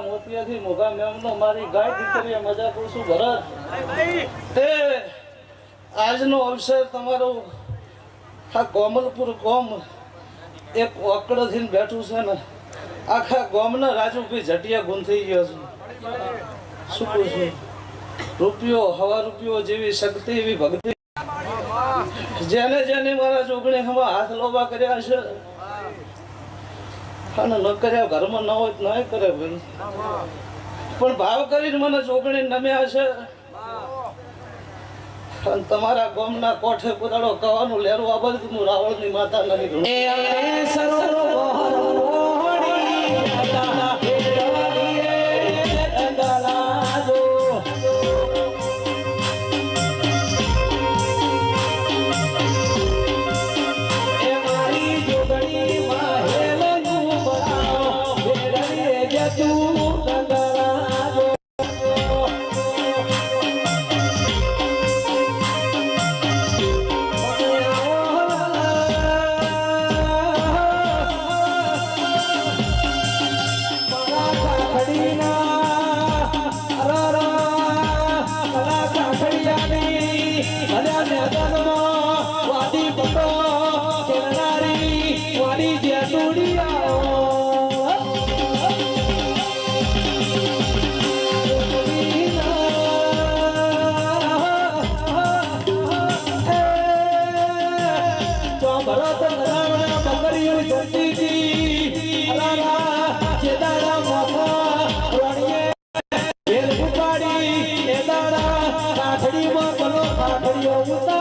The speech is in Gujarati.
મોતિયાથી મોગા મેમનો મારી ગાય દીકરીએ મજા કરશું ભરત તે આજનો અવસર તમારો આ કોમલપુર કોમ એક ઓકડોથી બેઠું છે ને આખા ગામના રાજુભાઈ જટિયા ગુણ થઈ ગયો છે શું કહું છું રૂપિયો હવા રૂપિયો જેવી શક્તિ એવી ભક્તિ જેને જેને મારા જોગણી હવા હાથ લોબા કર્યા છે અને ન કર્યા ઘરમાં ન હોય ન કરે ભાઈ પણ ભાવ કરીને મને જોગણી નમ્યા છે અને તમારા ગામના કોઠે કુદાડો કવાનું લેરું આ બધું હું રાવણની માતા નહીં કાઠડીમાં